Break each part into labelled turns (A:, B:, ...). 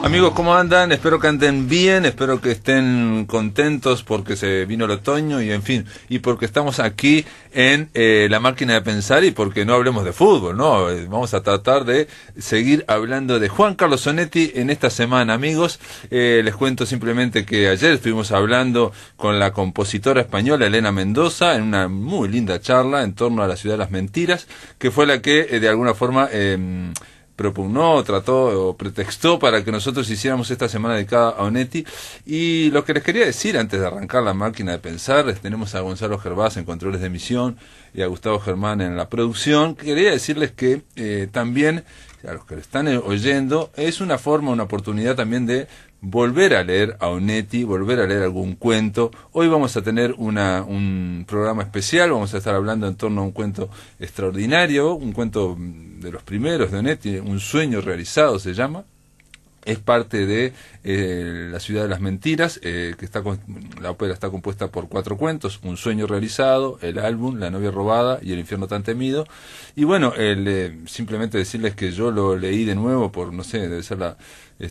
A: Amigos, ¿cómo andan? Espero que anden bien, espero que estén contentos porque se vino el otoño y en fin, y porque estamos aquí en La Máquina de Pensar y porque no hablemos de fútbol, ¿no? Vamos a tratar de seguir hablando de Juan Carlos Sonetti en esta semana, amigos. Les cuento simplemente que ayer estuvimos hablando con la compositora española Elena Mendoza en una muy linda charla en torno a la ciudad de las mentiras, que fue la que de alguna forma propugnó, trató o pretextó para que nosotros hiciéramos esta semana dedicada a Onetti. Y lo que les quería decir antes de arrancar La Máquina de Pensar, tenemos a Gonzalo Gervás en controles de emisión y a Gustavo Germán en la producción. Quería decirles que también a los que lo están oyendo es una forma, una oportunidad también de volver a leer a Onetti, volver a leer algún cuento. Hoy vamos a tener un programa especial, vamos a estar hablando en torno a un cuento extraordinario, un cuento de los primeros de Onetti, Un sueño realizado se llama. Es parte de La ciudad de las mentiras, que la ópera está compuesta por 4 cuentos: Un sueño realizado, el álbum, La novia robada y El infierno tan temido. Y bueno, simplemente decirles que yo lo leí de nuevo por, no sé, debe ser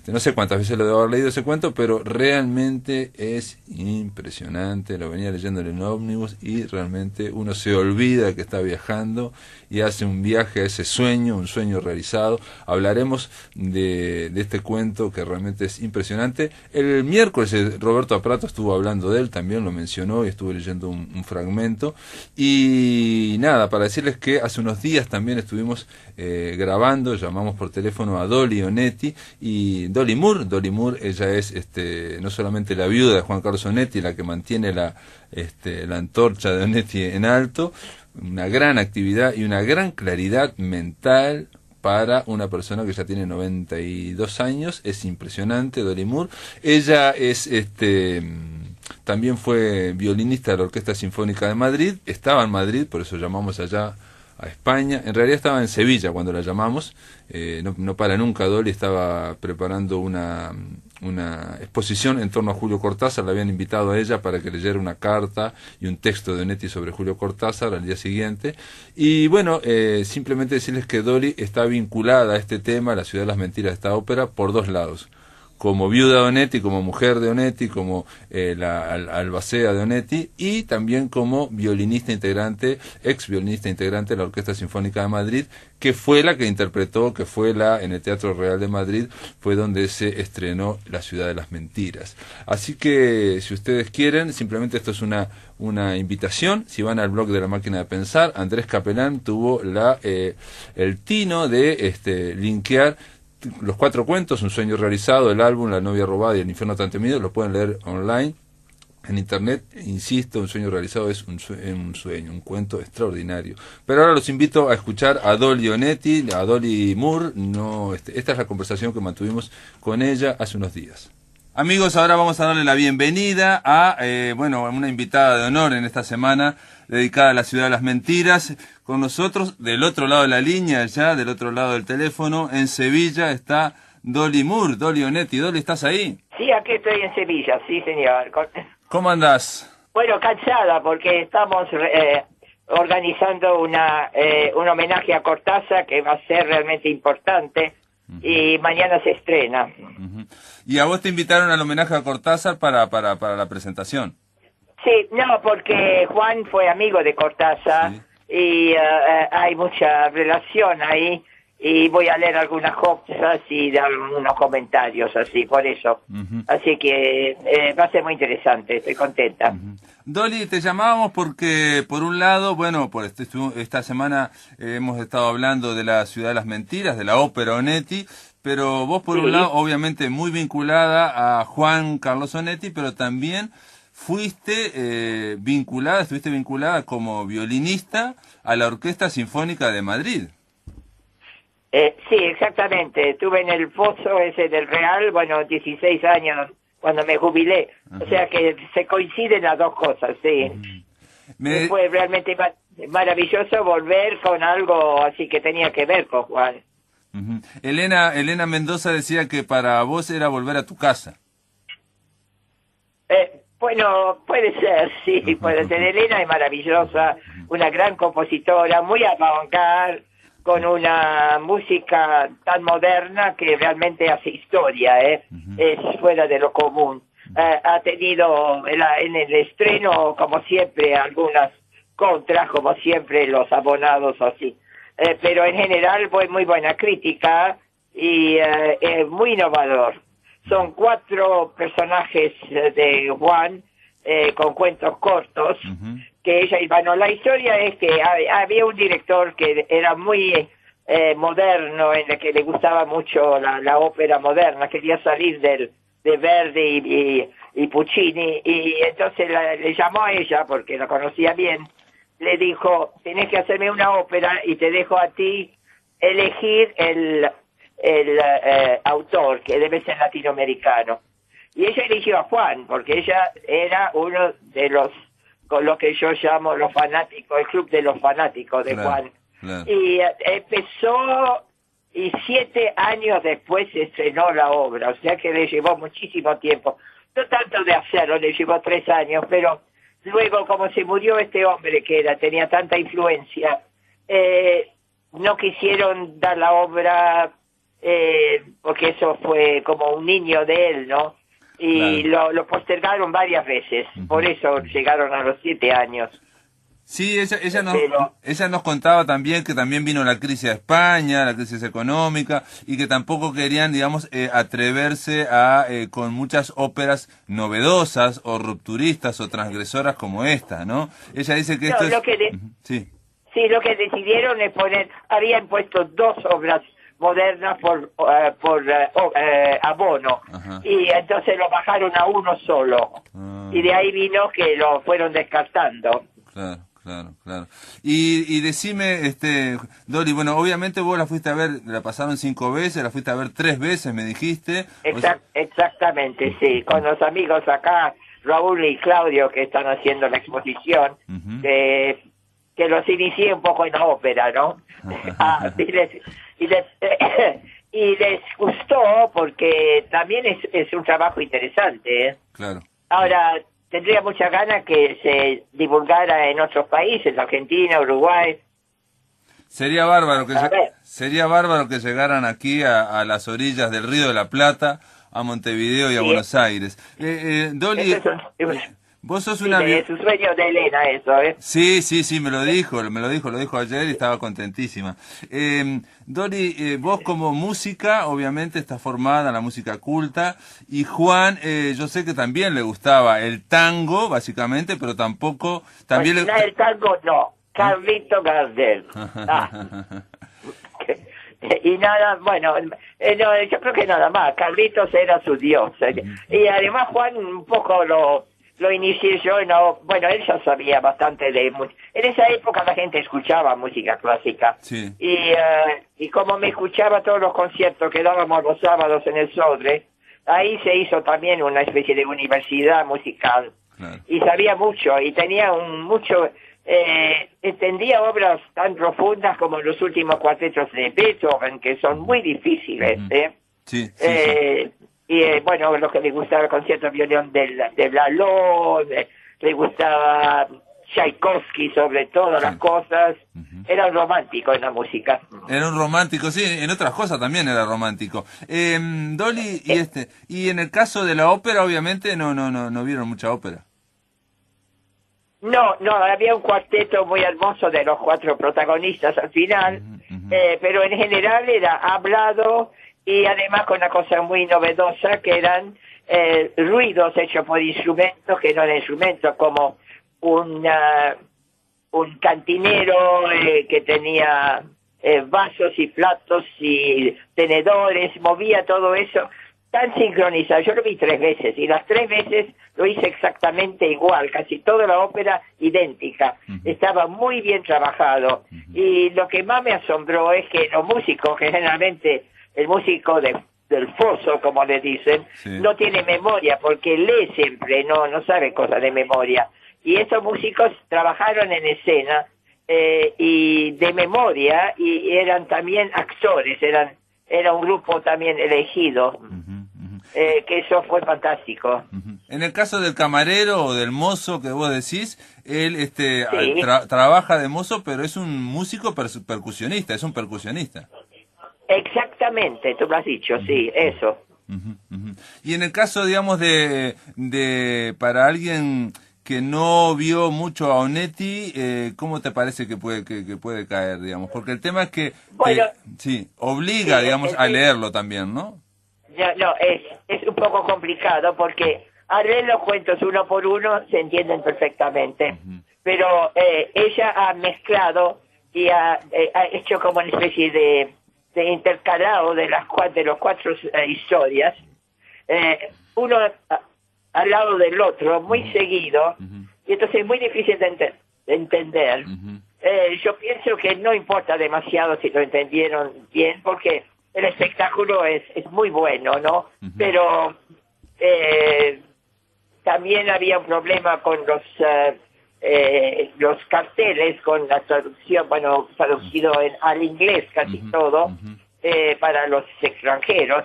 A: no sé cuántas veces lo debo haber leído ese cuento, pero realmente es impresionante. Lo venía leyendo en el ómnibus y realmente uno se olvida que está viajando y hace un viaje a ese sueño, un sueño realizado. Hablaremos de este cuento que realmente es impresionante. El miércoles Roberto Aprato estuvo hablando de él, también lo mencionó y estuve leyendo un fragmento. Y nada, para decirles que hace unos días también estuvimos grabando, llamamos por teléfono a Dolly Onetti y Dolly Moore, ella es no solamente la viuda de Juan Carlos Onetti, la que mantiene la antorcha de Onetti en alto, una gran actividad y una gran claridad mental para una persona que ya tiene 92 años, es impresionante, Dolly Moore. Ella es también fue violinista de la Orquesta Sinfónica de Madrid, estaba en Madrid, por eso llamamos allá a España. En realidad estaba en Sevilla cuando la llamamos. No para nunca. Dolly estaba preparando una exposición en torno a Julio Cortázar. La habían invitado a ella para que leyera una carta y un texto de Onetti sobre Julio Cortázar al día siguiente. Y bueno, simplemente decirles que Dolly está vinculada a este tema, La ciudad de las mentiras, de esta ópera, por 2 lados: como viuda de Onetti, como mujer de Onetti, como la albacea de Onetti, y también como violinista integrante, ex violinista integrante de la Orquesta Sinfónica de Madrid, que fue la que interpretó, en el Teatro Real de Madrid, fue donde se estrenó La ciudad de las mentiras. Así que, si ustedes quieren, simplemente esto es una invitación. Si van al blog de La Máquina de Pensar, Andrés Capelán tuvo el tino de linkear los 4 cuentos: Un sueño realizado, el álbum, La novia robada y El infierno tan temido. Lo pueden leer online en internet. Insisto, Un sueño realizado es un sueño, un cuento extraordinario. Pero ahora los invito a escuchar a Dolly Onetti, a Dolly Moore. Esta es la conversación que mantuvimos con ella hace unos días. Amigos, ahora vamos a darle la bienvenida a una invitada de honor en esta semana dedicada a la ciudad de las mentiras. Con nosotros, del otro lado de la línea, ya del otro lado del teléfono, en Sevilla, está Dolly Moore, Dolly Onetti. Dolly, ¿estás ahí?
B: Sí, aquí estoy en Sevilla, sí, señor.
A: ¿Cómo andás?
B: Bueno, cansada porque estamos organizando un homenaje a Cortázar que va a ser realmente importante. Y mañana se estrena.
A: ¿Y a vos te invitaron al homenaje a Cortázar para la presentación?
B: Sí, no, porque Juan fue amigo de Cortázar, sí. Y hay mucha relación ahí, y voy a leer algunas cosas y dar unos comentarios así, por eso. Así que va a ser muy interesante, estoy contenta.
A: Dolly, te llamábamos porque, por un lado, por esta semana hemos estado hablando de La ciudad de las mentiras, de la ópera Onetti, pero vos, por un lado, obviamente muy vinculada a Juan Carlos Onetti, pero también estuviste vinculada como violinista a la Orquesta Sinfónica de Madrid.
B: Sí, exactamente. Estuve en el foso ese del Real, 16 años cuando me jubilé. O sea que se coinciden las dos cosas, sí. Fue realmente maravilloso volver con algo así que tenía que ver con Juan.
A: Elena Mendoza decía que para vos era volver a tu casa.
B: Bueno, puede ser, sí, puede ser. Elena es maravillosa, una gran compositora, muy avant-garde, con una música tan moderna que realmente hace historia, es fuera de lo común. Ha tenido en el estreno, como siempre, algunas contras, como siempre, los abonados así. Pero en general fue muy buena crítica y es muy innovador. Son 4 personajes de Juan con cuentos cortos que ella, y bueno, la historia es que había un director que era muy moderno, en el que le gustaba mucho la ópera moderna, quería salir de Verdi y Puccini, y entonces le llamó a ella porque la conocía bien, le dijo: tenés que hacerme una ópera y te dejo a ti elegir el autor, que debe ser latinoamericano. Y ella eligió a Juan, porque ella era uno de los, con lo que yo llamo los fanáticos, el club de los fanáticos de Juan. Claro. Y empezó, y 7 años después se estrenó la obra, o sea que le llevó muchísimo tiempo. No tanto de hacerlo, le llevó 3 años, pero luego, como se murió este hombre que tenía tanta influencia, no quisieron dar la obra, porque eso fue como un niño de él, ¿no? Y claro, lo postergaron varias veces, por eso llegaron a los 7 años.
A: Sí, ella nos contaba también que también vino la crisis de España, la crisis económica, y que tampoco querían, digamos, atreverse con muchas óperas novedosas o rupturistas o transgresoras como esta, ¿no? Ella dice que esto
B: Sí, lo que decidieron es habían puesto 2 obras modernas por abono. Ajá. Y entonces lo bajaron a uno solo. Y de ahí vino que lo fueron descartando.
A: Claro. Y decime, Dori, bueno, obviamente vos la fuiste a ver, la pasaron 5 veces, la fuiste a ver 3 veces, me dijiste.
B: Exactamente, sí, con los amigos acá, Raúl y Claudio, que están haciendo la exposición, que los inicié un poco en la ópera, ¿no? Y les gustó porque también es un trabajo interesante, ¿eh?
A: Claro.
B: Ahora, tendría mucha ganas que se divulgara en otros países, Argentina, Uruguay.
A: Sería bárbaro que llegaran aquí a las orillas del Río de la Plata, a Montevideo y a Buenos Aires. Dolly, vos sos una...
B: es un sueño de Elena eso, ¿eh?
A: Sí, me lo dijo ayer y estaba contentísima. Dori, vos como música, obviamente estás formada en la música culta, y Juan, yo sé que también le gustaba el tango, básicamente, pero tampoco... también
B: el tango no, Carlito Gardel. Y nada, bueno, no, yo creo que nada más, Carlitos era su dios. Y además Juan un poco lo inicié yo, no, bueno, él ya sabía bastante de música. En esa época la gente escuchaba música clásica.
A: Sí.
B: Y como me escuchaba todos los conciertos que dábamos los sábados en el Sodre, ahí se hizo también una especie de universidad musical. Claro. Y sabía mucho, y tenía entendía obras tan profundas como los últimos cuartetos de Beethoven, que son muy difíciles,
A: Sí.
B: Y bueno, lo que le gustaba el concierto de violín de Laló, le gustaba Tchaikovsky sobre todas las cosas. Era un romántico en la música.
A: Era un romántico, sí, en otras cosas también era romántico. Dolly, y en el caso de la ópera, obviamente no vieron mucha ópera.
B: No, había un cuarteto muy hermoso de los 4 protagonistas al final, pero en general era hablado, y además con una cosa muy novedosa que eran ruidos hechos por instrumentos que no eran instrumentos, como un cantinero que tenía vasos y platos y tenedores, movía todo eso tan sincronizado. Yo lo vi 3 veces y las 3 veces lo hice exactamente igual, casi toda la ópera idéntica. Estaba muy bien trabajado, y lo que más me asombró es que los músicos, que generalmente el músico del foso, como le dicen, no tiene memoria porque lee siempre, no sabe cosas de memoria. Y esos músicos trabajaron en escena y de memoria, y eran también actores, era un grupo también elegido, que eso fue fantástico.
A: En el caso del camarero o del mozo que vos decís, él
B: Sí.
A: trabaja de mozo, pero es un músico percusionista, es un percusionista.
B: Exactamente, tú lo has dicho, sí, eso.
A: Ujú, ujú. Y en el caso, digamos, para alguien que no vio mucho a Onetti, ¿cómo te parece que puede caer, digamos? Porque el tema es que
B: Bueno,
A: sí, obliga,
B: sí,
A: digamos, a leerlo también, ¿no?
B: no, es un poco complicado porque al leer los cuentos uno por uno se entienden perfectamente, pero ella ha mezclado y ha hecho como una especie de intercalado de los cuatro historias, uno al lado del otro, muy seguido, y entonces es muy difícil de entender. Yo pienso que no importa demasiado si lo entendieron bien, porque el espectáculo es muy bueno, ¿no? Pero también había un problema con los carteles, con la traducción, bueno, traducido al inglés casi todo, para los extranjeros,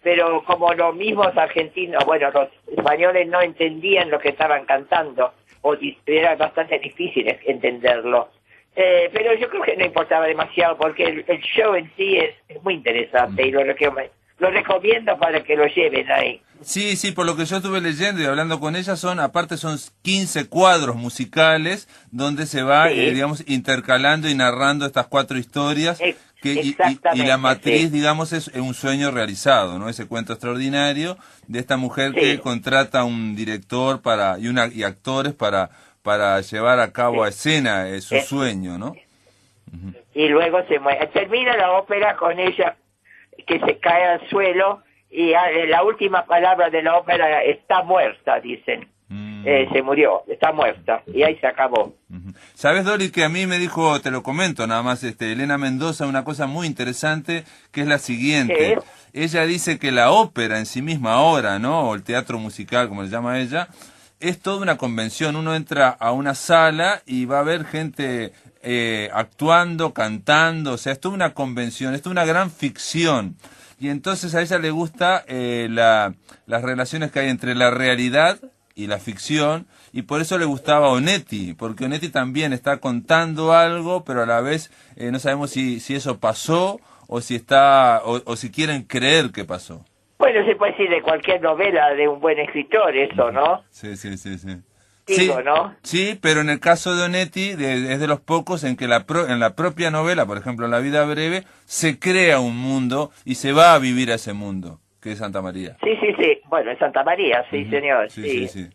B: pero como los mismos argentinos, bueno, los españoles no entendían lo que estaban cantando, o era bastante difícil entenderlo. Pero yo creo que no importaba demasiado, porque el show en sí es muy interesante y lo recomiendo para que lo lleven ahí.
A: Sí, sí, por lo que yo estuve leyendo y hablando con ella, aparte son 15 cuadros musicales donde se va,
B: Sí.
A: digamos, intercalando y narrando estas 4 historias. Y la matriz,
B: sí.
A: digamos, es un sueño realizado, ¿no? Ese cuento extraordinario de esta mujer
B: Sí.
A: que contrata a un director y actores para llevar a cabo a escena su sueño, ¿no?
B: Y luego se muere. Termina la ópera con ella que se cae al suelo y la última palabra de la ópera, está muerta, dicen. Se murió, está muerta, y ahí se acabó.
A: ¿Sabes, Dori, que a mí me dijo, te lo comento nada más, Elena Mendoza, una cosa muy interesante, que es la siguiente? Ella dice que la ópera en sí misma ahora, ¿no? O el teatro musical, como le llama ella, es toda una convención. Uno entra a una sala y va a ver gente actuando, cantando, o sea, es toda una convención, es toda una gran ficción. Y entonces a ella le gusta las relaciones que hay entre la realidad y la ficción, y por eso le gustaba Onetti, porque Onetti también está contando algo, pero a la vez no sabemos si eso pasó o si o si quieren creer que pasó.
B: Bueno, se puede decir de cualquier novela de un buen escritor, eso, ¿no?
A: Sí, sí, sí, sí.
B: Digo,
A: sí,
B: ¿no?
A: Sí, pero en el caso de Onetti es de los pocos en que en la propia novela, por ejemplo, en La vida breve, se crea un mundo y se va a vivir a ese mundo, que es Santa María.
B: Sí, sí, sí. Bueno, en Santa María, sí, señor.
A: Sí,
B: Sí,
A: sí, sí.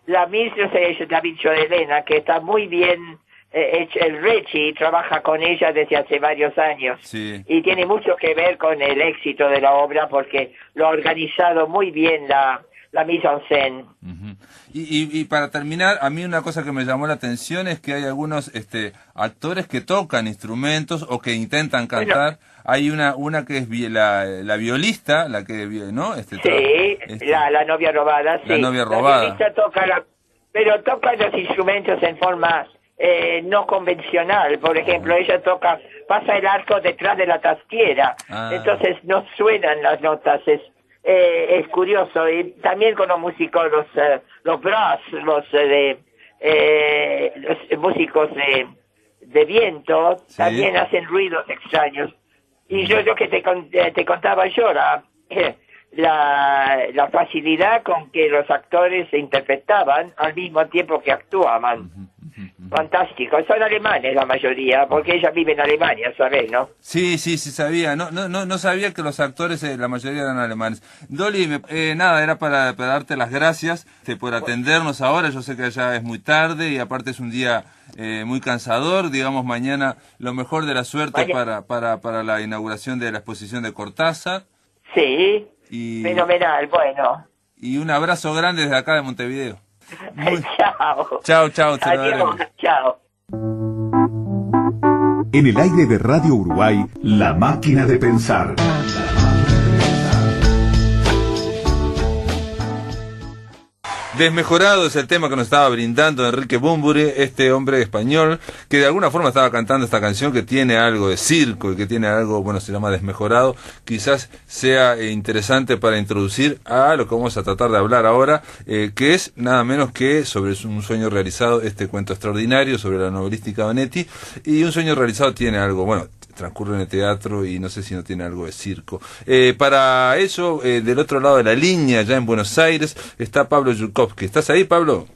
B: La misma se ha dicho de Elena, que está muy bien hecha. El Recci trabaja con ella desde hace varios años.
A: Sí.
B: Y tiene mucho que ver con el éxito de la obra, porque lo ha organizado muy bien la mise en scène.
A: Y para terminar, a mí una cosa que me llamó la atención es que hay algunos actores que tocan instrumentos o que intentan cantar. Bueno, hay una que es la violista, la que, ¿no?
B: La novia robada, sí.
A: La novia robada.
B: La violista pero toca los instrumentos en forma no convencional. Por ejemplo, ella pasa el arco detrás de la tastiera. Entonces no suenan las notas, es curioso. Y también con los músicos, los brass, los músicos de viento, sí, también hacen ruidos extraños. Y yo que te contaba yo, la facilidad con que los actores se interpretaban al mismo tiempo que actuaban. Fantástico. Son alemanes la mayoría, porque ella vive en Alemania, ¿sabes, no?
A: Sí, sabía. No sabía que los actores, la mayoría eran alemanes. Dolly, nada, era para darte las gracias por atendernos ahora. Yo sé que ya es muy tarde y aparte es un día muy cansador. Digamos, mañana lo mejor de la suerte para la inauguración de la exposición de Cortázar.
C: Sí, fenomenal, bueno.
A: Y un abrazo grande desde acá de Montevideo.
C: Chao.
A: Chao.
C: Adiós, chao.
D: En el aire de Radio Uruguay, La Máquina de Pensar.
A: Desmejorado es el tema que nos estaba brindando Enrique Bunbury, este hombre español que de alguna forma estaba cantando esta canción que tiene algo de circo y que tiene algo, bueno, se llama Desmejorado. Quizás sea interesante para introducir a lo que vamos a tratar de hablar ahora, que es nada menos que sobre un sueño realizado, este cuento extraordinario sobre la novelística de Onetti. Y un sueño realizado tiene algo, bueno, transcurre en el teatro y no sé si no tiene algo de circo. Para eso, del otro lado de la línea, ya en Buenos Aires, está Pablo Yukovsky. ¿Estás ahí, Pablo?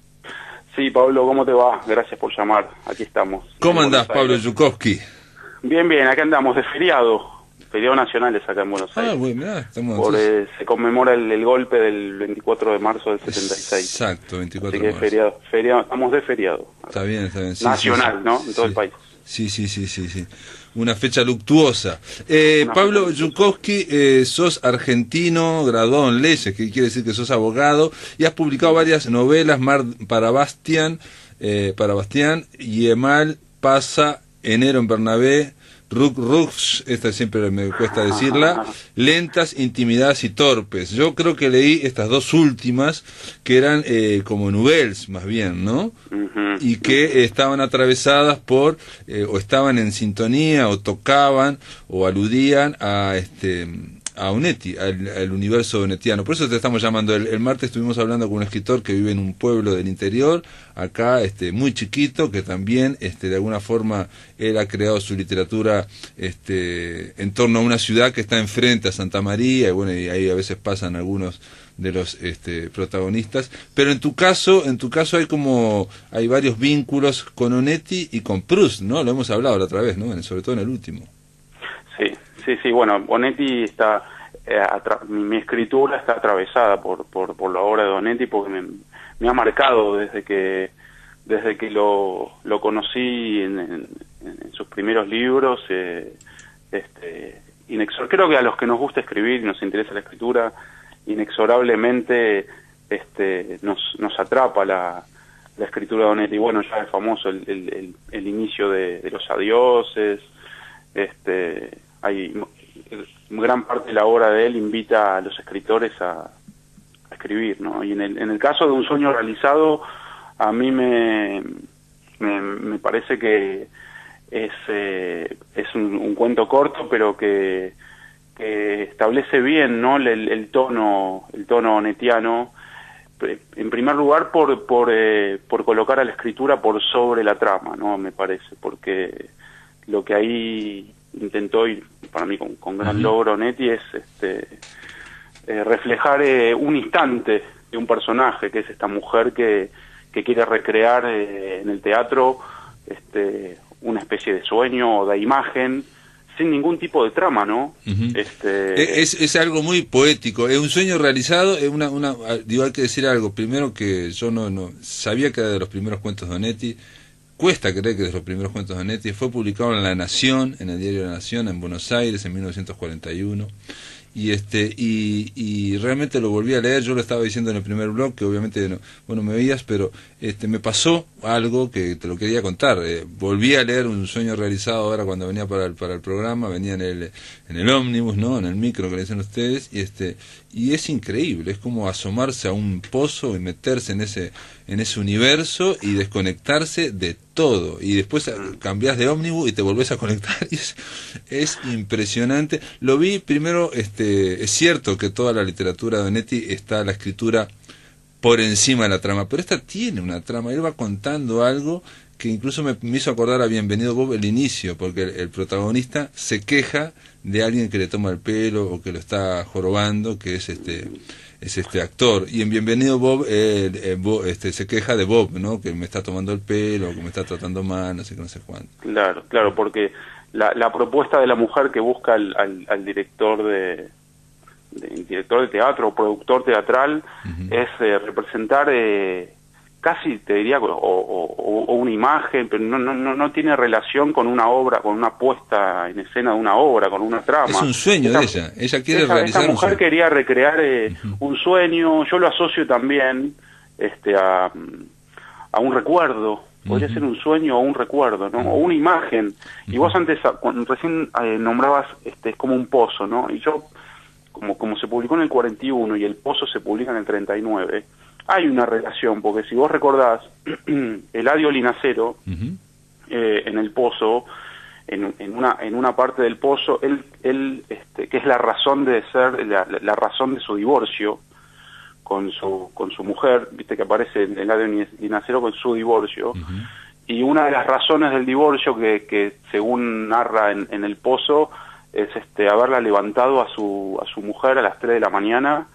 E: Sí, Pablo, ¿cómo te va? Gracias por llamar. Aquí estamos.
A: ¿Cómo andás, Pablo Yukovsky?
E: Bien, bien, acá andamos de feriado nacional es acá en Buenos Aires.
A: Bueno, mirá, estamos
E: se conmemora el golpe del 24 de marzo del 76.
A: Exacto, 24
E: de marzo. Así que feriado, estamos de feriado.
A: Está bien, está bien. Sí,
E: nacional,
A: sí,
E: ¿no? En todo el país.
A: Sí. Una fecha luctuosa. Pablo Yukovsky, sos argentino, graduado en leyes, que quiere decir que sos abogado, y has publicado varias novelas, Mar para Bastián, Yemal, Pasa, Enero en Bernabé, Rux, esta siempre me cuesta decirla, Lentas, Intimidadas y Torpes. Yo creo que leí estas dos últimas, que eran como nouvelles, más bien, ¿no? Y que estaban atravesadas por, o estaban en sintonía, o tocaban, o aludían a Onetti, al universo onetiano. Por eso te estamos llamando. El martes estuvimos hablando con un escritor que vive en un pueblo del interior, acá muy chiquito, que también de alguna forma él ha creado su literatura en torno a una ciudad que está enfrente a Santa María, y bueno, y ahí a veces pasan algunos de los protagonistas. Pero en tu caso hay varios vínculos con Onetti y con Proust, ¿no? Lo hemos hablado la otra vez, ¿no? Sobre todo en el último.
E: Sí, bueno, Onetti está, mi escritura está atravesada por la obra de Onetti, porque me ha marcado desde que lo conocí en sus primeros libros. Creo que a los que nos gusta escribir y nos interesa la escritura, inexorablemente nos atrapa la escritura de Onetti. Bueno, ya es famoso el inicio de Los Adioses. Hay gran parte de la obra de él invita a los escritores a escribir, ¿no? Y en el caso de Un sueño realizado, a mí me parece que es un cuento corto, pero que establece bien, ¿no? el tono onetiano, en primer lugar por colocar a la escritura por sobre la trama, ¿no? Me parece, porque lo que ahí intentó, y para mí con gran logro, Onetti, es reflejar un instante de un personaje, que es esta mujer que quiere recrear en el teatro una especie de sueño o de imagen, sin ningún tipo de trama, ¿no?
A: Es algo muy poético, es un sueño realizado, digo, hay que decir algo, primero que yo no sabía que era de los primeros cuentos de Onetti. Cuesta creer que de los primeros cuentos de Onetti. Fue publicado en La Nación, en el diario La Nación, en Buenos Aires, en 1941. Y realmente lo volví a leer. Yo lo estaba diciendo en el primer blog, que obviamente no me veías, pero me pasó algo que te lo quería contar. Volví a leer Un sueño realizado ahora cuando venía para el programa, venía en el ómnibus, ¿no? En el micro que le dicen ustedes, y es increíble, es como asomarse a un pozo y meterse en ese universo y desconectarse de todo, y después cambiás de ómnibus y te volvés a conectar, y es impresionante. Lo vi primero, es cierto que toda la literatura de Onetti está la escritura por encima de la trama, pero esta tiene una trama. Él va contando algo que incluso me hizo acordar a Bienvenido Bob el inicio, porque el protagonista se queja de alguien que le toma el pelo o que lo está jorobando, que es este actor, y en Bienvenido Bob, se queja de Bob, ¿no? Que me está tomando el pelo, que me está tratando mal, no sé qué, no sé cuánto.
E: Claro, porque la propuesta de la mujer que busca al director director de teatro o productor teatral es representar casi, te diría, o una imagen, pero no tiene relación con una obra, con una puesta en escena de una obra, con una trama. Es
A: un sueño de ella quiere realizar
E: esta mujer quería recrear un sueño. Yo lo asocio también a un recuerdo. Podría ser un sueño o un recuerdo, ¿no? O una imagen. Y vos antes, recién nombrabas, es como un pozo, ¿no? Y yo, como se publicó en el 41 y el pozo se publica en el 39, hay una relación, porque si vos recordás, Eladio Linacero, en el pozo, en una parte del pozo, él que es la razón de ser, la razón de su divorcio con su mujer, viste que aparece en Eladio Linacero con su divorcio, y una de las razones del divorcio que según narra en el pozo es haberla levantado a su mujer a las 3 de la mañana,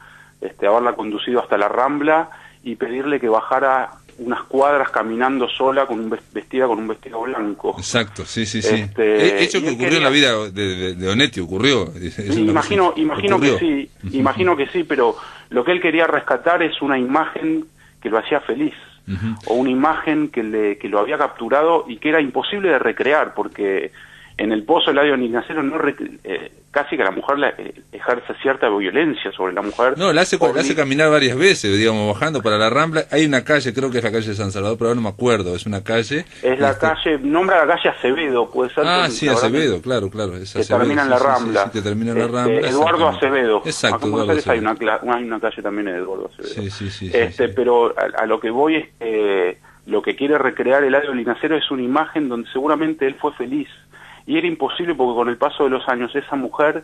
E: haberla conducido hasta la Rambla y pedirle que bajara unas cuadras caminando sola vestida con un vestido blanco.
A: Exacto, sí. Hecho que ocurrió en la vida de Onetti, ocurrió.
E: Imagino que sí, pero lo que él quería rescatar es una imagen que lo hacía feliz, o una imagen que lo había capturado y que era imposible de recrear, porque en el pozo Eladio Linacero casi que la mujer ejerce cierta violencia sobre la mujer.
A: No, la hace caminar varias veces, digamos, bajando para la Rambla. Hay una calle, creo que es la calle de San Salvador, pero ahora no me acuerdo, es una calle.
E: Es la calle, nombra la calle Acevedo, puede ser.
A: Ah, sí, Acevedo, claro. Es
E: que termina en la Rambla.
A: Sí, que termina en la Rambla.
E: Eduardo Acevedo.
A: Exacto,
E: Eduardo Acevedo. Hay una calle también de Eduardo Acevedo.
A: Sí.
E: Pero a lo que voy es que lo que quiere recrear Eladio Linacero es una imagen donde seguramente él fue feliz. Y era imposible porque con el paso de los años esa mujer,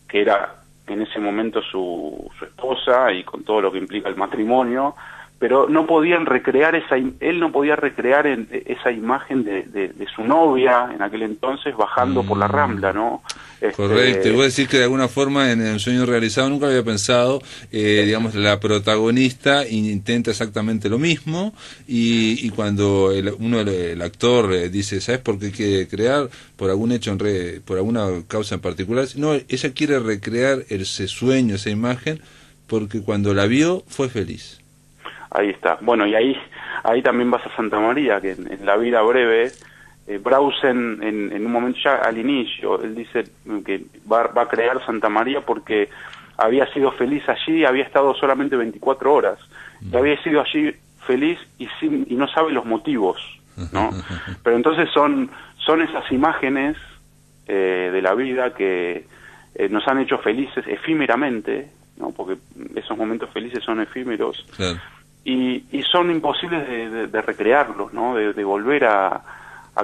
E: que era en ese momento su esposa y con todo lo que implica el matrimonio, pero no podían recrear él no podía recrear esa imagen de su novia en aquel entonces bajando por la Rambla, ¿no?
A: Correcto, y voy a decir que de alguna forma en el sueño realizado nunca había pensado, digamos, la protagonista intenta exactamente lo mismo, y cuando el actor dice, ¿sabes por qué quiere crear? Por algún hecho, por alguna causa en particular, no, ella quiere recrear ese sueño, esa imagen, porque cuando la vio fue feliz.
E: Ahí está. Bueno, y ahí también vas a Santa María, que en La vida breve, Brausen en un momento ya al inicio, él dice que va a crear Santa María porque había sido feliz allí, había estado solamente 24 horas, y había sido allí feliz y no sabe los motivos, ¿no? Pero entonces son esas imágenes de la vida que nos han hecho felices efímeramente, ¿no? Porque esos momentos felices son efímeros.
A: Claro.
E: Y son imposibles de recrearlos, ¿no? De volver a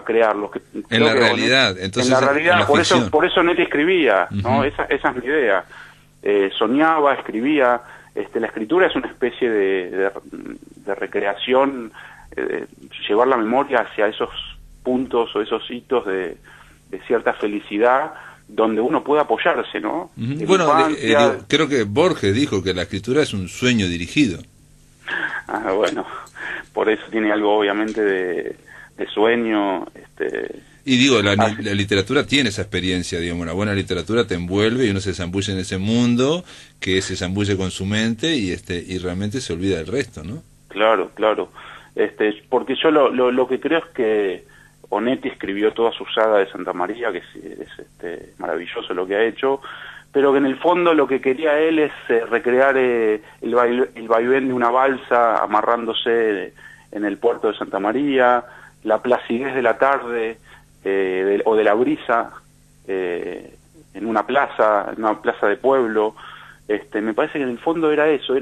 E: crearlos.
A: En la realidad, entonces.
E: En la realidad,
A: en
E: por eso Onetti escribía, ¿no? Esa es mi idea. Soñaba, escribía. La escritura es una especie de recreación, llevar la memoria hacia esos puntos o esos hitos de cierta felicidad donde uno puede apoyarse, ¿no?
A: Bueno, creo que Borges dijo que la escritura es un sueño dirigido.
E: Ah, bueno, por eso tiene algo obviamente de sueño.
A: Y digo, la literatura tiene esa experiencia, digamos, una buena literatura te envuelve y uno se zambulle en ese mundo, que se zambulle con su mente y realmente se olvida del resto, ¿no? Claro.
E: Porque yo lo que creo es que Onetti escribió toda su saga de Santa María, que es maravilloso lo que ha hecho, pero que en el fondo lo que quería él es recrear el vaivén de una balsa amarrándose en el puerto de Santa María, la placidez de la tarde o de la brisa en una plaza de pueblo. Me parece que en el fondo era eso,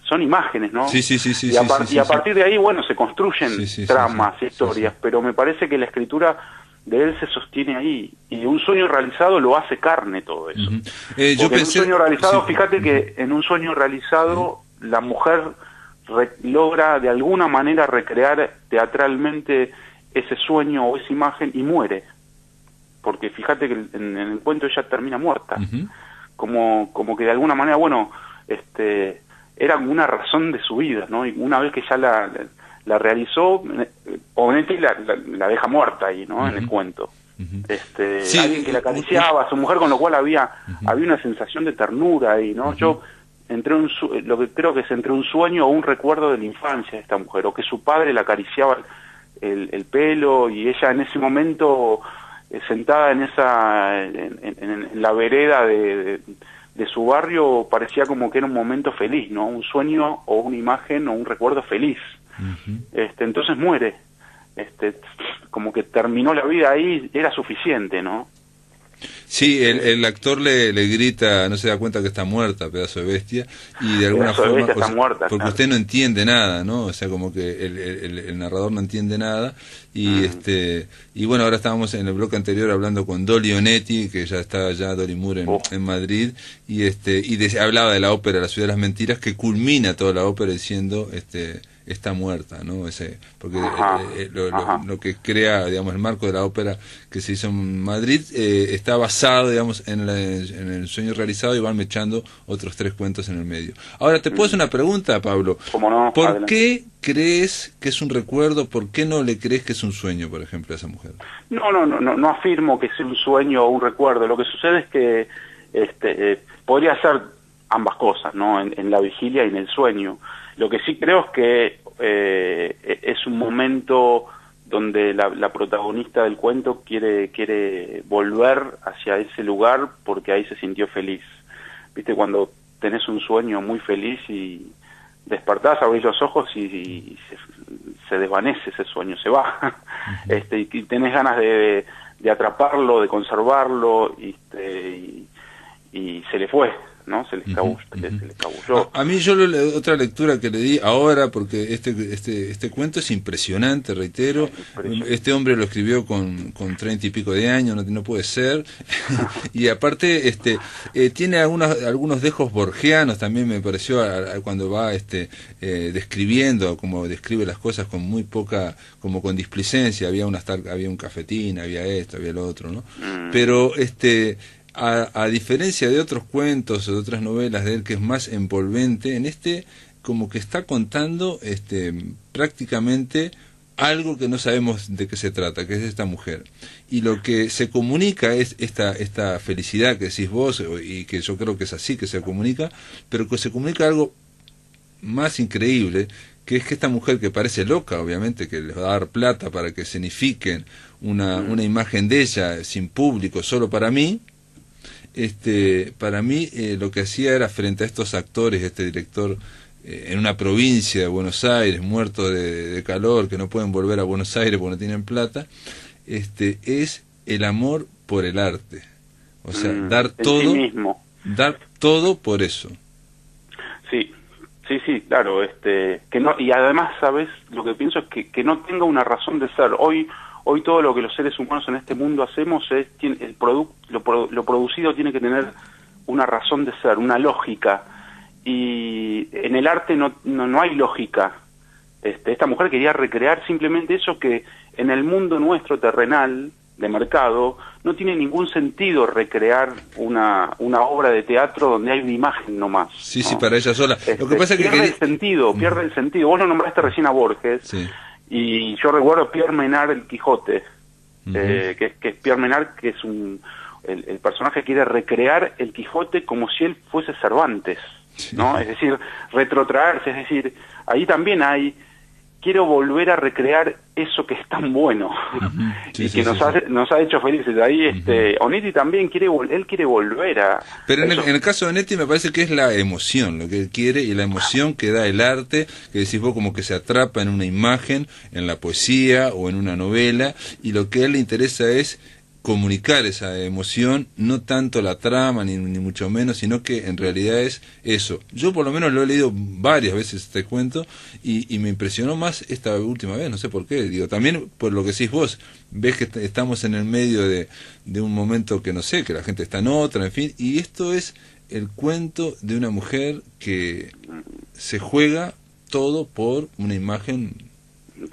E: son imágenes, ¿no?
A: Sí.
E: Y a partir de ahí, bueno, se construyen tramas, historias, pero me parece que la escritura de él se sostiene ahí, y un sueño realizado lo hace carne todo eso.
A: Yo pensé,
E: en un sueño realizado, fíjate que en un sueño realizado la mujer logra de alguna manera recrear teatralmente ese sueño o esa imagen y muere, porque fíjate que en el cuento ella termina muerta, como que de alguna manera, bueno, era una razón de su vida, ¿no? Y una vez que ya la realizó, Onetti la deja muerta ahí, ¿no? En el cuento. Alguien que la acariciaba a su mujer, con lo cual había una sensación de ternura ahí, ¿no? Yo entré lo que creo que es entre un sueño o un recuerdo de la infancia de esta mujer, o que su padre la acariciaba el pelo, y ella en ese momento sentada en la vereda de su barrio, parecía como que era un momento feliz, ¿no? Un sueño o una imagen o un recuerdo feliz. Entonces muere, como que terminó la vida ahí, era suficiente, ¿no?
A: Sí, el actor le grita, no se da cuenta que está muerta, pedazo de bestia, y de alguna forma,
E: está muerta,
A: porque usted no entiende nada, ¿no? O sea, como que el narrador no entiende nada, y y bueno, ahora estábamos en el bloque anterior hablando con Dolly Onetti, que ya está Dolly Moore en Madrid, y hablaba de la ópera La Ciudad de las Mentiras, que culmina toda la ópera diciendo está muerta, ¿no? Porque lo que crea, digamos, el marco de la ópera que se hizo en Madrid está basado, digamos, en el sueño realizado, y van mechando otros 3 cuentos en el medio. Ahora, ¿te puedo hacer una pregunta, Pablo?
E: ¿Cómo no?
A: ¿Por
E: Adelante.
A: qué crees que es un recuerdo? ¿Por qué no le crees que es un sueño, por ejemplo, a esa mujer?
E: No afirmo que sea un sueño o un recuerdo. Lo que sucede es que podría ser ambas cosas, ¿no? En la vigilia y en el sueño. Lo que sí creo es que es un momento donde la protagonista del cuento quiere volver hacia ese lugar porque ahí se sintió feliz. ¿Viste? Cuando tenés un sueño muy feliz y despertás, abrís los ojos y se desvanece ese sueño, se va. Y tenés ganas de atraparlo, de conservarlo, y se le fue, ¿no? Se le escabulló.
A: A mí otra lectura que le di ahora, porque este cuento es impresionante, reitero. Este hombre lo escribió con 30 y pico de años, no puede ser. Y aparte tiene algunos dejos borgianos, también me pareció, cuando va describiendo, como describe las cosas con muy poca, como con displicencia. Había un cafetín, había esto, había lo otro, ¿no? Pero a diferencia de otros cuentos o de otras novelas de él, que es más envolvente, en como que está contando prácticamente algo que no sabemos de qué se trata, que es esta mujer. Y lo que se comunica es esta felicidad que decís vos, y que yo creo que es así que se comunica, pero que se comunica algo más increíble, que es que esta mujer, que parece loca, obviamente, que les va a dar plata para que escenifiquen una imagen de ella sin público, solo para mí, para mí lo que hacía era, frente a estos actores, este director en una provincia de Buenos Aires, muertos de calor, que no pueden volver a Buenos Aires porque no tienen plata, es el amor por el arte. O sea, dar todo,
E: sí mismo.
A: Dar todo por eso.
E: Sí, claro, que no, y además, ¿sabes? Lo que pienso es que no tenga una razón de ser. Hoy todo lo que los seres humanos en este mundo hacemos es, lo producido tiene que tener una razón de ser, una lógica, y en el arte no hay lógica. Esta mujer quería recrear simplemente eso que en el mundo nuestro terrenal, de mercado, no tiene ningún sentido recrear una obra de teatro donde hay una imagen nomás.
A: Sí, ¿no? Sí, para ella sola. Lo que pasa es que
E: pierde el sentido. Vos lo nombraste recién a Borges.
A: Sí.
E: Y yo recuerdo Pierre Menard, el Quijote, que es Pierre Menard, que es el personaje que quiere recrear el Quijote como si él fuese Cervantes, ¿no? Es decir, retrotraerse, es decir, ahí también quiero volver a recrear eso que es tan bueno y que nos ha hecho felices. Ahí Onetti también quiere volver a...
A: Pero en el caso de Onetti me parece que es la emoción, lo que él quiere, y la emoción que da el arte, que decís vos, como que se atrapa en una imagen, en la poesía o en una novela, y lo que a él le interesa es comunicar esa emoción, no tanto la trama ni mucho menos, sino que en realidad es eso. Yo por lo menos lo he leído varias veces este cuento, y me impresionó más esta última vez, no sé por qué. Digo, también por lo que decís vos, ves que estamos en el medio de un momento que no sé, que la gente está en otra, en fin, y esto es el cuento de una mujer que se juega todo por una imagen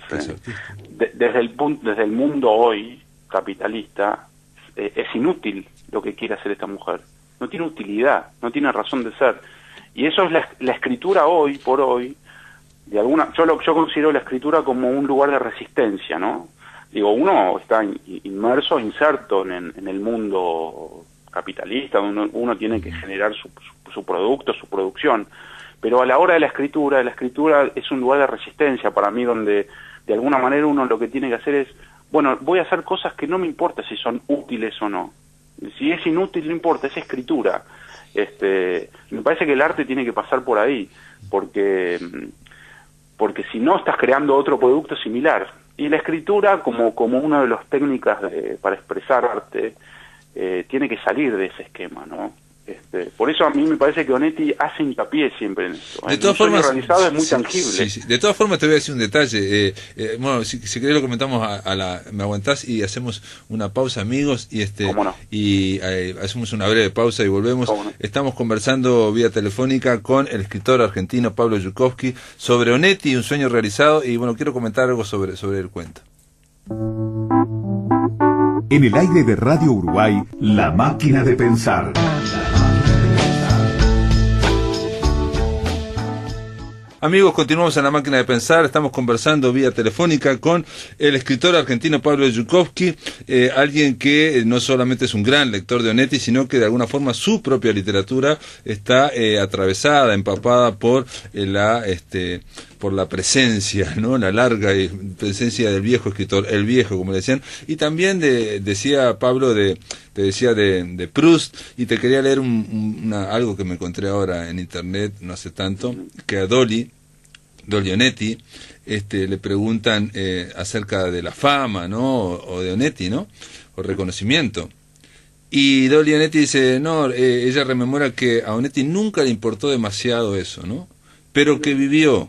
A: que es artística.
E: Desde el mundo hoy capitalista, es inútil lo que quiere hacer esta mujer. No tiene utilidad, no tiene razón de ser. Y eso es la escritura hoy por hoy. Yo considero la escritura como un lugar de resistencia, ¿no? Digo, uno está inserto en el mundo capitalista, donde uno tiene que generar su producto, su producción. Pero a la hora de la escritura es un lugar de resistencia para mí, donde de alguna manera uno lo que tiene que hacer es, bueno, voy a hacer cosas que no me importa si son útiles o no. Si es inútil, no importa, es escritura. Me parece que el arte tiene que pasar por ahí, porque si no estás creando otro producto similar. Y la escritura, como una de las técnicas para expresar arte, tiene que salir de ese esquema, ¿no? Por eso a mí me parece que Onetti hace hincapié siempre en esto.
A: De todas formas,
E: realizado es muy tangible.
A: Sí. De todas formas te voy a decir un detalle. Bueno, si querés lo comentamos me aguantás y hacemos una pausa, amigos, y
E: ¿Cómo no?
A: y hacemos una breve pausa y volvemos.
E: ¿Cómo no?
A: Estamos conversando vía telefónica con el escritor argentino Pablo Yukovsky sobre Onetti, un sueño realizado, y bueno, quiero comentar algo sobre el cuento.
D: En el aire de Radio Uruguay, La Máquina de Pensar.
A: Amigos, continuamos en La Máquina de Pensar. Estamos conversando vía telefónica con el escritor argentino Pablo Yukovsky, alguien que no solamente es un gran lector de Onetti, sino que de alguna forma su propia literatura está atravesada, empapada por la presencia, ¿no? La larga presencia del viejo escritor, el viejo, como le decían, y también decía Pablo te decía de Proust, y te quería leer algo que me encontré ahora en internet no hace tanto, que a Dolly Onetti le preguntan acerca de la fama, ¿no? O de Onetti, ¿no? O reconocimiento. Y Dolly Onetti dice, no, ella rememora que a Onetti nunca le importó demasiado eso, ¿no? Pero que vivió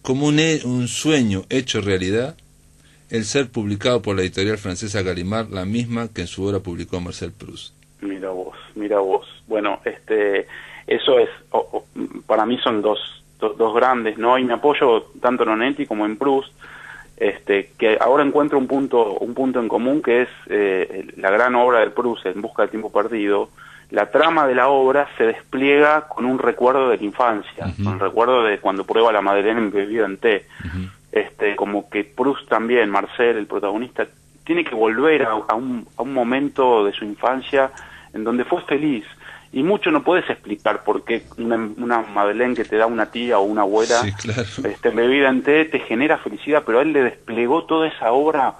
A: como un sueño hecho realidad el ser publicado por la editorial francesa Gallimard, la misma que en su obra publicó Marcel Proust.
E: Mira vos. Bueno, eso es, para mí son dos grandes, ¿no? Y me apoyo tanto en Onetti como en Proust, que ahora encuentro un punto en común, que es la gran obra de Proust, En busca del tiempo perdido. La trama de la obra se despliega con un recuerdo de la infancia, con el recuerdo de cuando prueba la madeleine embebida en té. Como que Proust también, Marcel, el protagonista, tiene que volver a un momento de su infancia en donde fue feliz. Y mucho no puedes explicar por qué una madeleine que te da una tía o una abuela,
A: sí, claro,
E: embebida en té, te genera felicidad, pero él le desplegó toda esa obra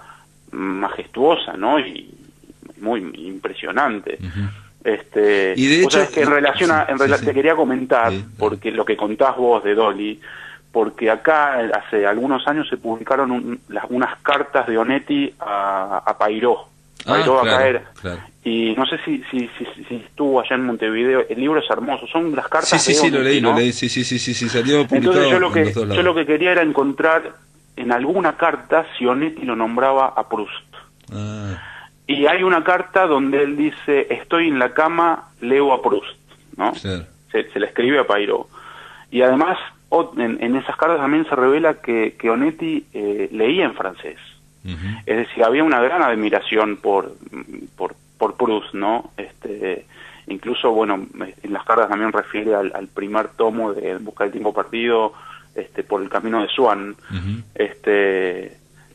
E: majestuosa, ¿no? Y muy impresionante.
A: Y de hecho,
E: que te quería comentar, porque lo que contás vos de Dolly, porque acá hace algunos años se publicaron unas cartas de Onetti a Pairó. Pairó acá era. Claro. Y no sé si estuvo allá en Montevideo. El libro es hermoso, son las cartas de Onetti,
A: lo leí,
E: ¿no?
A: Sí, salió publicado.
E: Entonces yo lo que quería era encontrar en alguna carta si Onetti lo nombraba a Proust. Y hay una carta donde él dice, estoy en la cama, leo a Proust, ¿no? Sí. Se le escribe a Pairó. Y además, en esas cartas también se revela que Onetti leía en francés. Es decir, había una gran admiración por Proust, ¿no? Incluso, bueno, en las cartas también refiere al primer tomo de En busca del tiempo perdido, por el camino de Swann.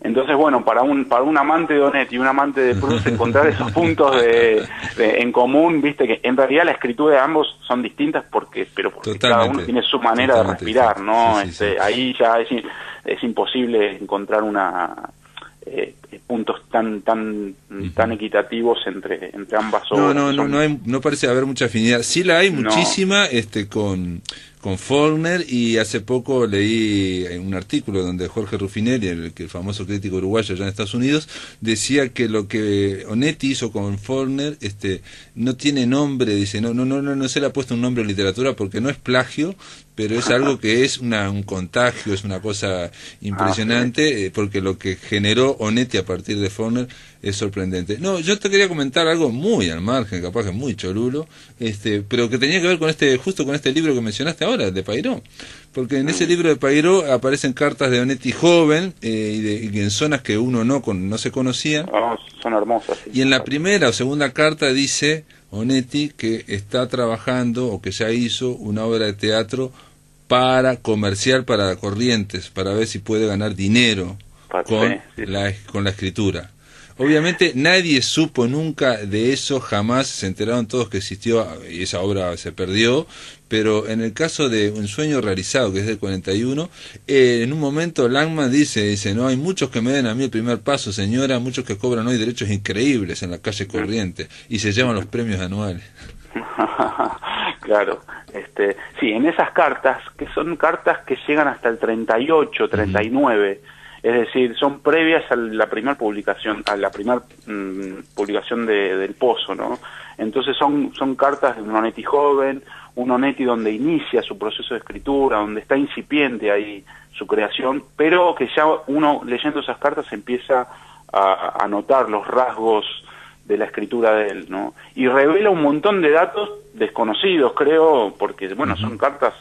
E: Entonces, bueno, para un amante de Onetti y un amante de Proust, encontrar esos puntos en común, viste que en realidad la escritura de ambos son distintas porque cada uno tiene su manera de respirar, ¿no? Sí. Ahí ya es imposible encontrar puntos tan equitativos entre ambas obras.
A: No parece haber mucha afinidad. Sí la hay muchísima con Faulkner, y hace poco leí un artículo donde Jorge Ruffinelli, el famoso crítico uruguayo allá en Estados Unidos, decía que lo que Onetti hizo con Faulkner no tiene nombre, dice, no se le ha puesto un nombre en literatura porque no es plagio, pero es algo que es un contagio, es una cosa impresionante, porque lo que generó Onetti a partir de Faulkner es sorprendente. No, yo te quería comentar algo muy al margen, capaz que muy cholulo, pero que tenía que ver con justo con este libro que mencionaste ahora, de Pairó, porque en ese libro de Pairó aparecen cartas de Onetti joven, y en zonas que uno no se conocía.
E: Son hermosas. Sí.
A: Y en la primera o segunda carta dice Onetti que está trabajando, o que ya hizo una obra de teatro comercial para Corrientes, para ver si puede ganar dinero con la escritura. Obviamente nadie supo nunca de eso, jamás se enteraron todos que existió, y esa obra se perdió, pero en el caso de Un sueño realizado, que es del 41, en un momento Langman dice, no, hay muchos que me den a mí el primer paso, señora, muchos que cobran hoy derechos increíbles en la calle Corrientes, y se llevan los premios anuales.
E: Claro, sí, en esas cartas, que son cartas que llegan hasta el 38, 39, Es decir, son previas a la primera publicación, publicación del Pozo, ¿no? Entonces son cartas de un Onetti joven, un Onetti donde inicia su proceso de escritura, donde está incipiente ahí su creación, pero que ya uno leyendo esas cartas empieza a notar los rasgos de la escritura de él, ¿no? Y revela un montón de datos desconocidos, creo, porque, bueno, son cartas,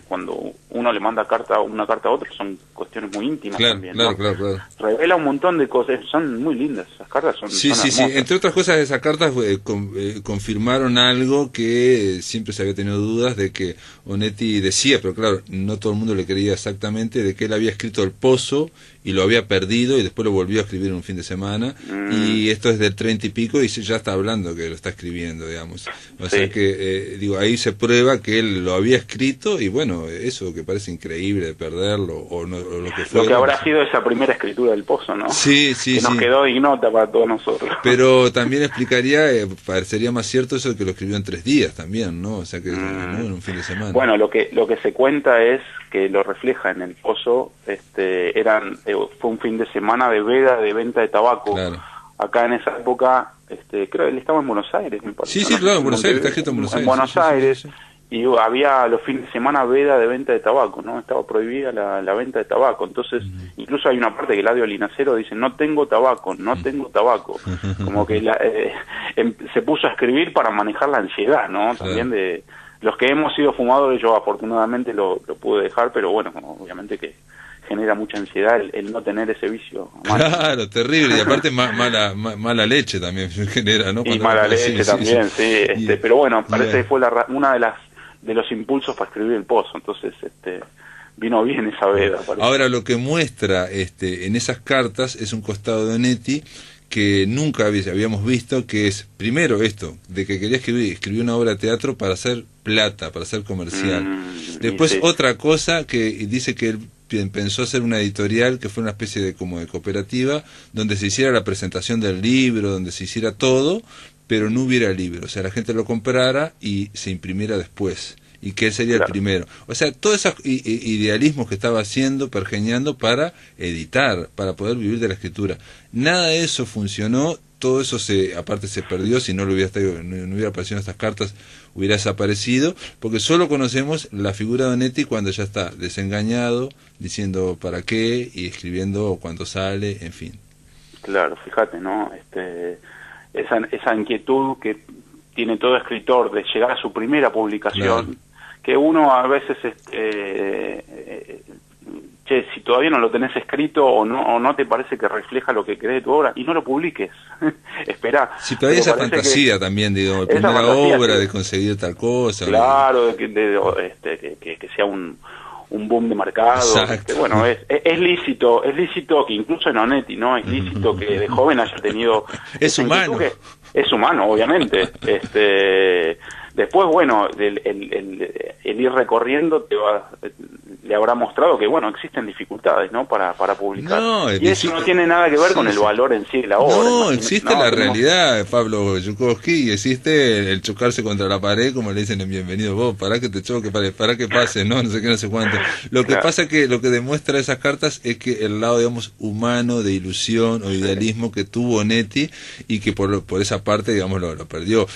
E: cuando uno le manda una carta a otro, son cuestiones muy íntimas también, ¿no? Claro. Revela un montón de cosas, son muy lindas, esas cartas son hermosas.
A: Sí, entre otras cosas, esas cartas confirmaron algo que siempre se había tenido dudas de que Onetti decía, pero claro, no todo el mundo le creía exactamente, de que él había escrito El Pozo y lo había perdido y después lo volvió a escribir en un fin de semana, y esto es del 30 y pico y ya está hablando que lo está escribiendo, digamos. O sea que, ahí se prueba que él lo había escrito y bueno, eso que parece increíble de perderlo o lo que fue.
E: Lo que habrá sido esa primera escritura del Pozo, ¿no?
A: Sí.
E: Que nos quedó ignota para todos nosotros.
A: Pero también explicaría, parecería más cierto eso de que lo escribió en 3 días también, ¿no? O sea que no en un fin de semana.
E: Bueno, lo que se cuenta es que lo refleja en El Pozo, fue un fin de semana de veda, de venta de tabaco. Claro. Acá en esa época, creo que él estaba en Buenos Aires, me parece.
A: Sí, claro, en Buenos Aires, está escrito en Buenos Aires.
E: En Buenos Aires, y había los fines de semana veda de venta de tabaco, ¿no? Estaba prohibida la venta de tabaco. Entonces, incluso hay una parte que Eladio Linacero dice, no tengo tabaco. Como que se puso a escribir para manejar la ansiedad, ¿no? También de los que hemos sido fumadores, yo afortunadamente lo pude dejar, pero bueno, obviamente que genera mucha ansiedad el no tener ese vicio.
A: Claro, terrible, y aparte mala leche también genera, ¿no?
E: Y mala leche también, sí. Pero bueno, parece que fue una de los impulsos para escribir El Pozo, entonces vino bien esa veda. Parece.
A: Ahora, lo que muestra en esas cartas es un costado de Onetti que nunca habíamos visto, que es, primero esto, de que quería escribir una obra de teatro para hacer plata, para ser comercial. Después otra cosa que dice que él pensó hacer una editorial que fue una especie de como de cooperativa, donde se hiciera la presentación del libro, donde se hiciera todo, pero no hubiera libro, o sea, la gente lo comprara y se imprimiera después, y que él sería el primero. O sea, todos esos idealismos que estaba haciendo, pergeñando para editar, para poder vivir de la escritura. Nada de eso funcionó, todo eso aparte se perdió, si no hubiera aparecido en estas cartas, hubiera desaparecido, porque solo conocemos la figura de Onetti cuando ya está desengañado, diciendo para qué, y escribiendo cuando sale, en fin.
E: Claro, fíjate, ¿no? Esa inquietud que tiene todo escritor de llegar a su primera publicación, claro, que uno a veces si todavía no lo tenés escrito o no te parece que refleja lo que crees de tu obra, y no lo publiques. Esperá.
A: Si todavía esa fantasía también, digo, primera obra de conseguir tal cosa.
E: Claro, que sea un boom de mercado. Bueno, es lícito que incluso en Onetti, ¿no? Es lícito que de joven haya tenido...
A: Es humano.
E: Es humano, obviamente. Después, bueno, el ir recorriendo le habrá mostrado que, bueno, existen dificultades, ¿no? Para publicar. Y eso no tiene nada que ver con el valor en sí de la obra.
A: No, existe la realidad, Pablo Yukovsky, y existe el chocarse contra la pared, como le dicen en Bienvenido Vos, para que te choque, para que pase, no sé qué, no sé cuánto. Lo que pasa que lo que demuestra esas cartas es que el lado, digamos, humano, de ilusión o idealismo que tuvo Onetti, y que por esa parte, digamos, lo perdió.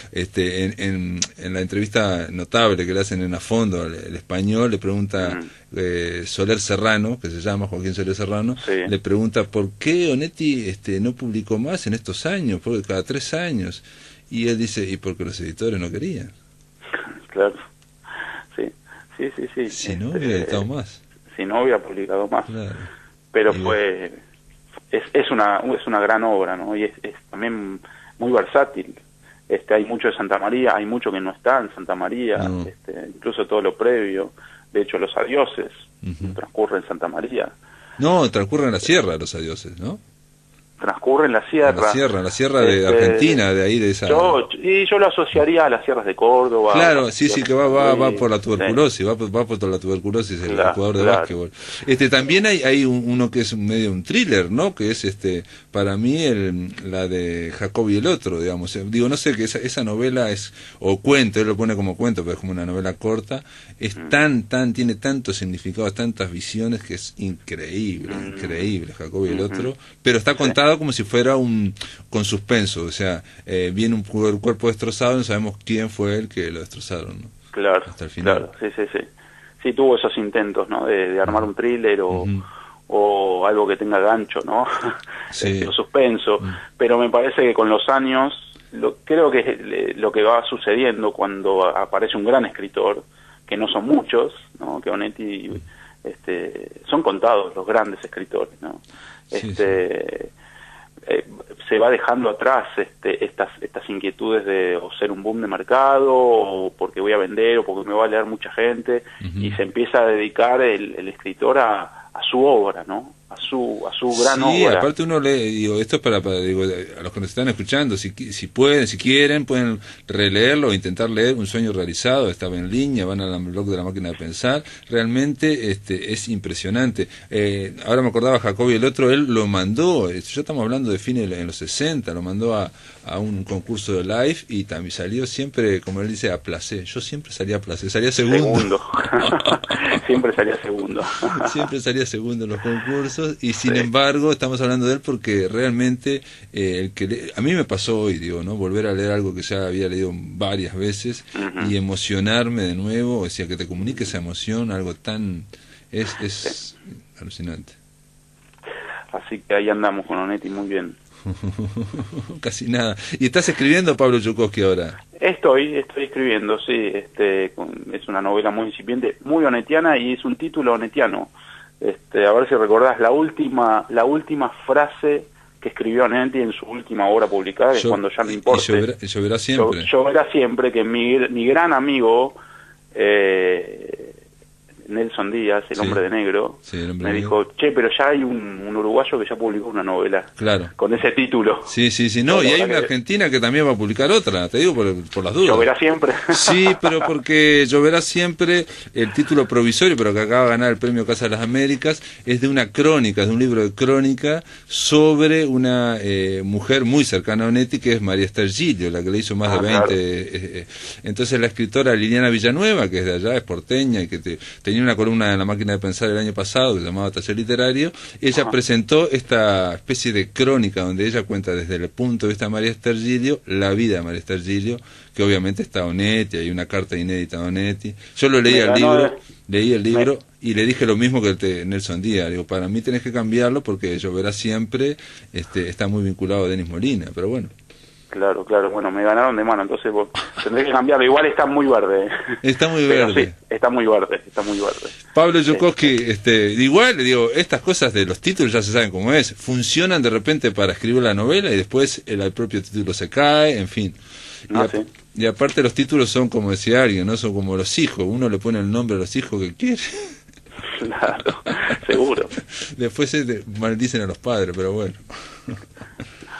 A: En la entrevista notable que le hacen en A Fondo, el Español, le pregunta Soler Serrano, que se llama Joaquín Soler Serrano, le pregunta por qué Onetti no publicó más en estos años, porque cada 3 años, y él dice, y porque los editores no querían.
E: Claro, sí.
A: Si no hubiera editado más.
E: Si no hubiera publicado más.
A: Claro.
E: Pero es una gran obra, ¿no? Y es también muy versátil. Hay mucho de Santa María, hay mucho que no está en Santa María, incluso todo lo previo. De hecho, los adioses transcurren en Santa María.
A: No, transcurren en la sierra los adioses, ¿no?
E: transcurre en la sierra.
A: La sierra de Argentina, de ahí, de esa...
E: Yo lo asociaría a las sierras de Córdoba.
A: Claro, sí, que va por la tuberculosis, sí. va por la tuberculosis el jugador de básquetbol. También hay uno que es medio un thriller, ¿no? Que es para mí la de Jacob y el otro, digamos. Digo, no sé, que esa novela es, o cuento, él lo pone como cuento, pero es como una novela corta, es tiene tantos significados, tantas visiones, que es increíble Jacob y el otro, pero está contado como si fuera con suspenso, o sea, viene un cuerpo destrozado, no sabemos quién fue el que lo destrozaron, ¿no?
E: Claro,
A: hasta el final.
E: Claro, sí, tuvo esos intentos, ¿no? De armar un thriller o algo que tenga gancho, ¿no? O suspenso, pero me parece que con los años, creo que lo que va sucediendo cuando aparece un gran escritor, que no son muchos, ¿no? Que Onetti, son contados los grandes escritores, ¿no? Se va dejando atrás estas inquietudes de o ser un boom de mercado, o porque voy a vender, o porque me va a leer mucha gente, y se empieza a dedicar el escritor a su obra, ¿no? A su gran obra.
A: Sí, aparte uno lee, digo, esto es para a los que nos están escuchando, si quieren, pueden releerlo o intentar leer Un sueño realizado, estaba en línea, van al blog de La Máquina de Pensar, realmente es impresionante. Ahora me acordaba Jacob y el otro, él lo mandó, ya estamos hablando de fines en los 60, lo mandó a un concurso de live y también salió siempre, como él dice, a placer. Yo siempre salía a placer, salía segundo.
E: Siempre salía segundo.
A: Siempre salía segundo en los concursos, y sin embargo estamos hablando de él porque realmente a mí me pasó hoy, digo, ¿no? Volver a leer algo que ya había leído varias veces y emocionarme de nuevo, o sea, que te comunique esa emoción, algo tan... es alucinante.
E: Así que ahí andamos con Onetti, muy bien.
A: Casi nada. ¿Y estás escribiendo, Pablo Chukowski, ahora?
E: Estoy escribiendo, sí. Es una novela muy incipiente, muy onetiana, y es un título onetiano. A ver si recordás la última frase que escribió Onetti en su última obra publicada, es Cuando ya no importe.
A: Lloverá siempre.
E: Lloverá siempre, que mi gran amigo Nelson Díaz, el hombre de negro, me dijo, pero ya hay un uruguayo que ya publicó una novela con ese título.
A: Sí, no, y hay una argentina que también va a publicar otra, te digo por las dudas.
E: Lloverá siempre.
A: Sí, pero porque Lloverá siempre, el título provisorio, pero que acaba de ganar el premio Casa de las Américas, es de una crónica, es de un libro de crónica sobre una mujer muy cercana a Onetti, que es María Esther Gilio, la que le hizo más de 20. Entonces la escritora Liliana Villanueva, que es de allá, es porteña, y que tenía una columna en La Máquina de Pensar el año pasado que se llamaba Taller Literario, ella presentó esta especie de crónica donde ella cuenta desde el punto de vista de María Esther Gilio la vida de María Esther Gilio, que obviamente está Onetti, hay una carta inédita de Onetti. Yo leí el libro y le dije lo mismo que el de Nelson Díaz, digo, para mí tenés que cambiarlo porque Lloverá siempre está muy vinculado a Denis Molina, pero bueno.
E: Claro, bueno, me ganaron de mano, entonces vos tendré que cambiarlo. Igual está muy verde.
A: Está muy verde.
E: Sí, está muy verde.
A: Pablo Chukowski, igual, digo, estas cosas de los títulos ya se saben cómo es. Funcionan de repente para escribir la novela y después el propio título se cae, en fin. Y aparte los títulos son, como decía alguien, ¿no? Son como los hijos. Uno le pone el nombre a los hijos que quiere.
E: Claro, seguro.
A: Después se maldicen a los padres, pero bueno.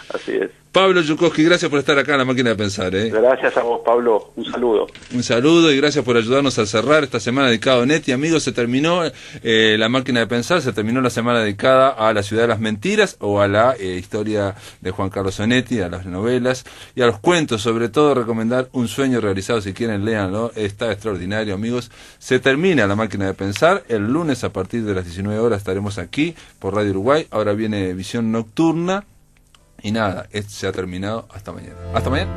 E: Así es.
A: Pablo Chukowski, gracias por estar acá en La Máquina de Pensar.
E: Gracias a vos, Pablo. Un saludo.
A: Un saludo y gracias por ayudarnos a cerrar esta semana dedicada a Onetti. Amigos, se terminó La Máquina de Pensar, se terminó la semana dedicada a La Ciudad de las Mentiras, o a la historia de Juan Carlos Onetti, a las novelas y a los cuentos. Sobre todo, recomendar Un sueño realizado, si quieren, léanlo. Está extraordinario, amigos. Se termina La Máquina de Pensar. El lunes, a partir de las 19 horas, estaremos aquí por Radio Uruguay. Ahora viene Visión Nocturna. Y nada, se ha terminado. Hasta mañana. Hasta mañana.